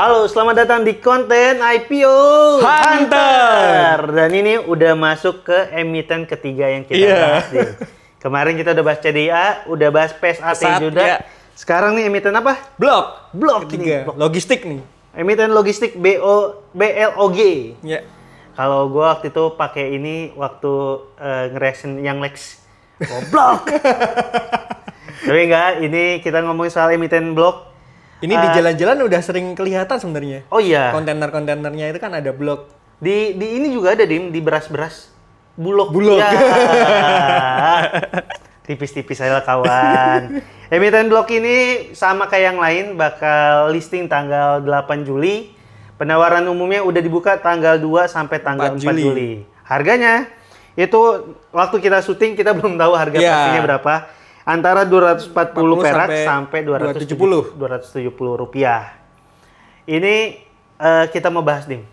Halo, selamat datang di konten IPO Hunter. Dan ini udah masuk ke emiten ketiga yang kita bahas nih. Kemarin kita udah bahas CDA, udah bahas PSAT juga. Ya. Sekarang nih emiten apa? Blok ketiga. Blok. Logistik nih. Emiten logistik BLOG. Ya. Kalau gua waktu itu pakai ini waktu ngereaction yang Lex. Blok. Tapi enggak, ini kita ngomongin soal emiten blok. Ini di jalan-jalan udah sering kelihatan sebenarnya. Oh iya. Kontainer-kontainernya itu kan ada blok. Di ini juga ada di beras-beras. Bulog. Bulog. Ya. Tipis-tipis aja lah kawan. Emiten blok ini sama kayak yang lain bakal listing tanggal 8 Juli. Penawaran umumnya udah dibuka tanggal 2 sampai tanggal 4 Juli. Harganya itu waktu kita syuting kita belum tahu harga pastinya berapa. Antara 240 perak sampai 270 rupiah. Ini kita mau bahas nih.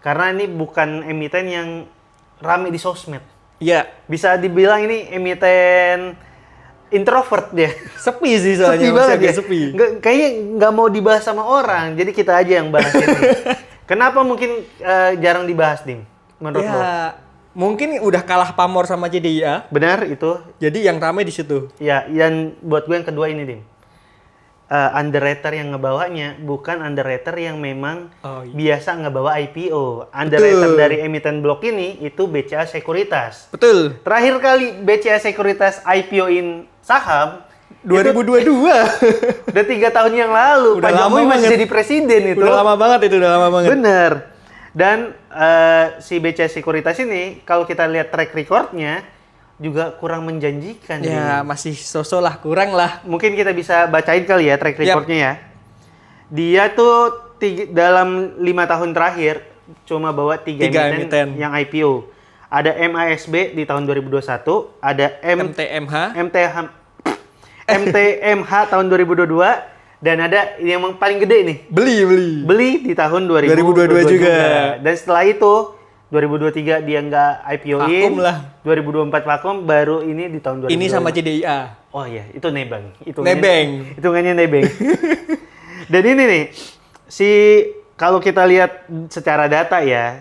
Karena ini bukan emiten yang rame di sosmed. Iya. Bisa dibilang ini emiten introvert dia. Sepi sih soalnya. Sepi banget ya. Sepi. Kayaknya nggak mau dibahas sama orang. Jadi kita aja yang bahas ini. Kenapa mungkin jarang dibahas, Dim? Menurut lo? Mungkin udah kalah pamor sama CDIA. Benar itu. Jadi yang ramai di situ. Ya, dan buat gue yang kedua ini, Dim. Underwriter yang ngebawanya bukan underwriter yang memang biasa ngebawa IPO. Underwriter dari emiten blok ini itu BCA Sekuritas. Betul. Terakhir kali BCA Sekuritas IPO-in saham 2022. Udah 3 tahun yang lalu. Udah Pak Jokowi masih jadi presiden itu. Udah lama banget itu, udah lama banget. Bener. Dan si BCA Sekuritas ini kalau kita lihat track record-nya juga kurang menjanjikan. Ya, masih sosok lah, kurang lah. Mungkin kita bisa bacain kali ya track record-nya ya. Dia tuh dalam 5 tahun terakhir cuma bawa 3 emiten yang IPO. Ada MASB di tahun 2021, ada MTMH tahun 2022, dan ada yang paling gede nih. Beli di tahun 2022 juga. Dan setelah itu 2023 dia nggak IPO-in. Vakum lah. 2024 vakum, baru ini di tahun 2022. Ini sama CDIA. Oh iya, itu nebeng. Hitungannya nebeng. Dan ini nih, kalau kita lihat secara data ya,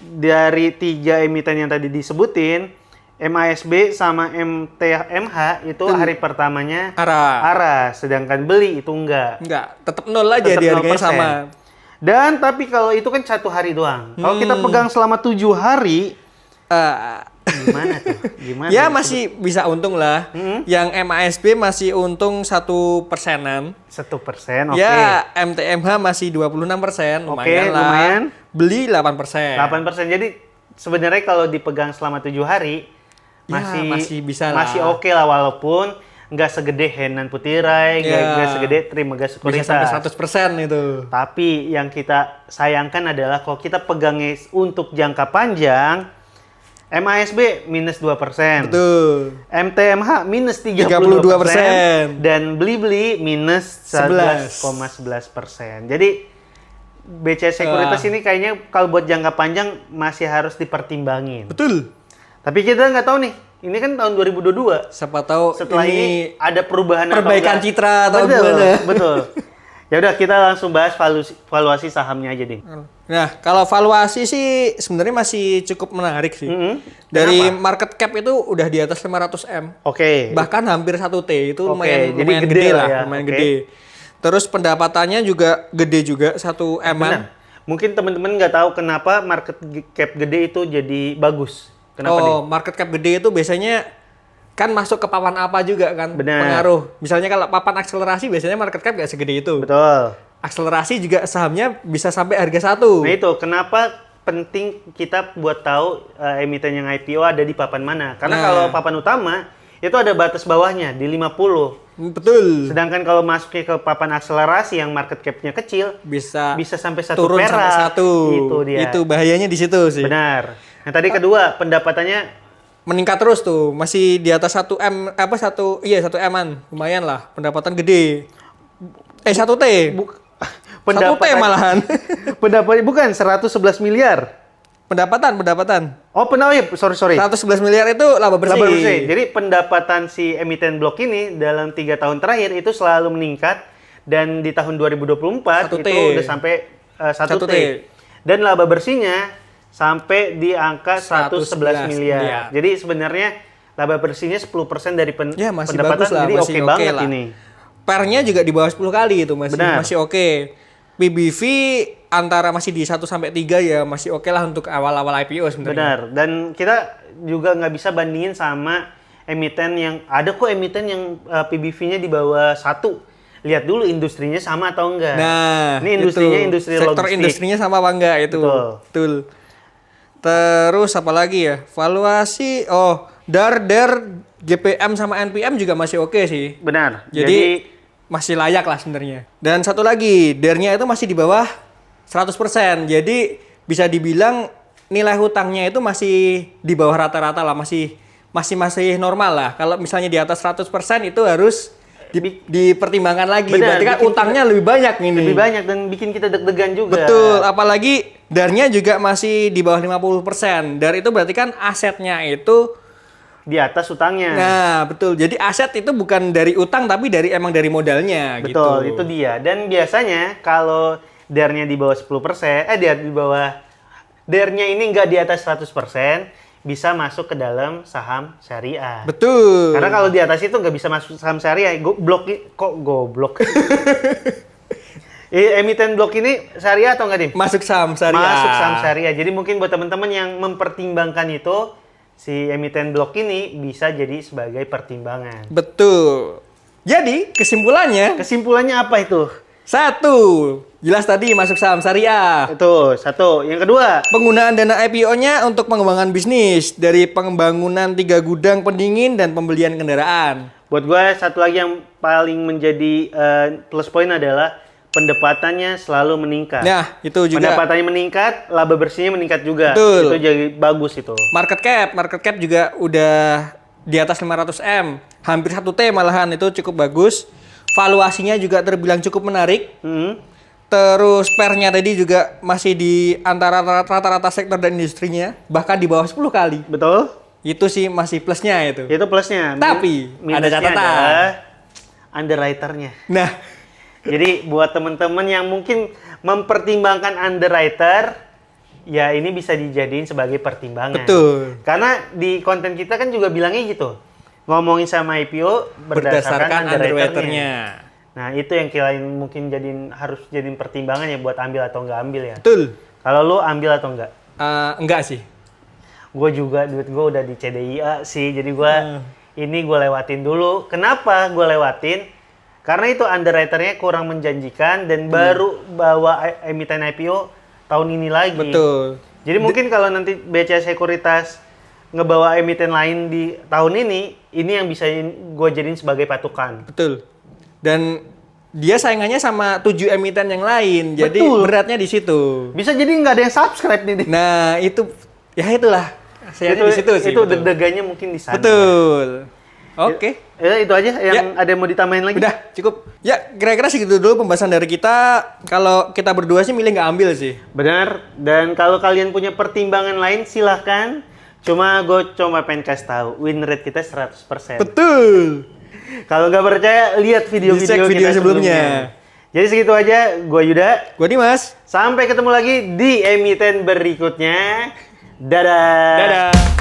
dari 3 emiten yang tadi disebutin, MASB sama MTMH itu hari pertamanya arah, sedangkan beli itu enggak. Tetap nol aja dia harganya sama. Dan tapi kalau itu kan 1 hari doang. Kalau kita pegang selama 7 hari, gimana tuh? Gimana? Ya masih bisa untung lah. Yang MASB masih untung 1%-an. 1%, oke. Ya MTMH masih 26%, lumayan lah. Lumayan. Beli 8%. 8%. Jadi sebenarnya kalau dipegang selama 7 hari, masih bisa lah. Masih oke lah, walaupun nggak segede Henan Putirai, nggak segede Trimegah Sekuritas. Bisa sampai 100% itu. Tapi yang kita sayangkan adalah kalau kita pegangnya untuk jangka panjang, MASB minus 2%. Betul. MTMH minus 32%. Dan beli minus 11,11%. Jadi BCA Sekuritas ini kayaknya kalau buat jangka panjang masih harus dipertimbangin. Betul. Tapi kita nggak tahu nih, ini kan tahun 2022. Siapa tahu setelah ini ada perubahan perbaikan citra atau gimana? Betul. Ya udah, kita langsung bahas valuasi sahamnya aja, Ding. Nah, kalau valuasi sih sebenarnya masih cukup menarik sih. Dari market cap itu udah di atas 500M. Oke. Bahkan hampir 1T itu lumayan gede lah, ya. Lumayan gede. Terus pendapatannya juga gede juga 1M-an. Mungkin teman-teman nggak tahu kenapa market cap gede itu jadi bagus. Kenapa market cap gede itu biasanya kan masuk ke papan apa juga kan. Benar. Pengaruh. Misalnya kalau papan akselerasi biasanya market cap nggak segede itu. Betul. Akselerasi juga sahamnya bisa sampai harga 1. Nah itu kenapa penting kita buat tahu emiten yang IPO ada di papan mana. Karena kalau papan utama itu ada batas bawahnya di 50. Betul. Sedangkan kalau masuknya ke papan akselerasi yang market cap-nya kecil, bisa sampai 1 turun perak. Sampai 1. Itu dia. Itu bahayanya di situ sih. Benar. Yang tadi kedua, pendapatannya meningkat terus tuh. Masih di atas 1M, 1M-an. Lumayan lah, pendapatan gede. 1T. 1T malahan. Pendapatnya bukan 111 miliar. Pendapatan. Oh, sorry. 111 miliar itu laba bersih. Jadi pendapatan si emiten blok ini dalam 3 tahun terakhir itu selalu meningkat dan di tahun 2024 1T. itu udah sampai 1T. 1T. Dan laba bersihnya sampai di angka 111 miliar. Iya. Jadi sebenarnya laba bersihnya 10% dari Ya masih pendapatan, bagus lah, jadi masih oke oke banget lah. ini. Per-nya juga di bawah 10 kali itu Benar. masih oke. PBV antara masih di 1 sampai 3 ya masih oke lah untuk awal-awal IPO sebenarnya. Benar. Dan kita juga nggak bisa bandingin sama emiten yang ada kok emiten yang PBV-nya di bawah 1. Lihat dulu industrinya sama atau enggak. Nah, ini industrinya itu. industri sektor logistik. industrinya sama apa enggak itu. Betul. Terus apa lagi ya? Valuasi DAR, GPM sama NPM juga masih oke sih. Benar. Jadi masih layak lah sebenarnya. Dan satu lagi, DAR-nya itu masih di bawah 100%. Jadi bisa dibilang nilai hutangnya itu masih di bawah rata-rata lah, masih normal lah. Kalau misalnya di atas 100% itu harus dipertimbangkan lagi. Benar, Berarti kan utangnya lebih banyak ini. lebih banyak dan bikin kita deg-degan juga. Betul, apalagi DAR-nya juga masih di bawah 50%. DAR itu berarti kan asetnya itu Di atas utangnya. nah, betul. Jadi aset itu bukan dari utang tapi emang dari modalnya Betul, gitu. itu dia. Dan biasanya kalau DAR-nya di bawah 10%, di bawah DAR-nya ini nggak di atas 100%, bisa masuk ke dalam saham syariah. Betul. Karena kalau di atas itu nggak bisa masuk saham syariah. Goblok. Emiten blok ini syariah atau nggak, Dim? Masuk saham syariah. Masuk saham syariah. Jadi mungkin buat teman-teman yang mempertimbangkan itu, si emiten blok ini bisa jadi sebagai pertimbangan. Betul. Jadi kesimpulannya Kesimpulannya apa itu? 1, jelas tadi masuk saham syariah. Itu satu. Yang kedua, Penggunaan dana IPO-nya untuk pengembangan bisnis dari pembangunan 3 gudang pendingin dan pembelian kendaraan. buat gue satu lagi yang paling menjadi plus point adalah pendapatannya selalu meningkat. Nah, itu juga Pendapatannya meningkat, laba bersihnya meningkat juga. Betul. Itu jadi bagus itu. market cap juga udah di atas 500M, hampir 1T malahan, itu cukup bagus. Valuasinya juga terbilang cukup menarik. Terus PER-nya tadi juga masih di antara rata-rata sektor dan industrinya, bahkan di bawah 10 kali. Betul? Itu sih masih plusnya itu. Itu plusnya. Tapi, ada Minusnya catatan. adalah underwriter-nya. Nah, Jadi buat teman-teman yang mungkin mempertimbangkan underwriter, ya ini bisa dijadiin sebagai pertimbangan. betul. Karena di konten kita kan juga bilangnya gitu. Ngomongin sama IPO berdasarkan underwriter-nya. Nah, itu yang kirain mungkin harus jadiin pertimbangan ya buat ambil atau nggak ambil ya. Betul. Kalau lu ambil atau nggak? Enggak sih. Gue juga, duit gue udah di CDIA sih. Jadi gue ini gue lewatin dulu. Kenapa gue lewatin? Karena itu underwriter-nya kurang menjanjikan dan baru bawa emiten IPO tahun ini lagi. Betul. Jadi mungkin kalau nanti BCA Sekuritas ngebawa emiten lain di tahun ini yang bisa gue jadiin sebagai patokan. Betul. Dan dia saingannya sama 7 emiten yang lain. Jadi Betul. beratnya di situ. Bisa jadi nggak ada yang subscribe nih. Nah, itu ya itulah. Sayangnya di situ sih. Itu betul. deg-degannya mungkin di sana. Betul. Oke. Ya, itu aja yang ada yang mau ditambahin lagi. Udah, cukup. Ya, kira-kira segitu dulu pembahasan dari kita. Kalau kita berdua sih milih nggak ambil sih. Benar. Dan kalau kalian punya pertimbangan lain silahkan. Cuma gue cuma pengen kasih tahu win rate kita 100%. Betul. Kalau nggak percaya lihat video-video Dicek video kita sebelumnya. Jadi segitu aja. Gue Yuda. Gua Dimas. Sampai ketemu lagi di emiten berikutnya. Dadah. Dadah.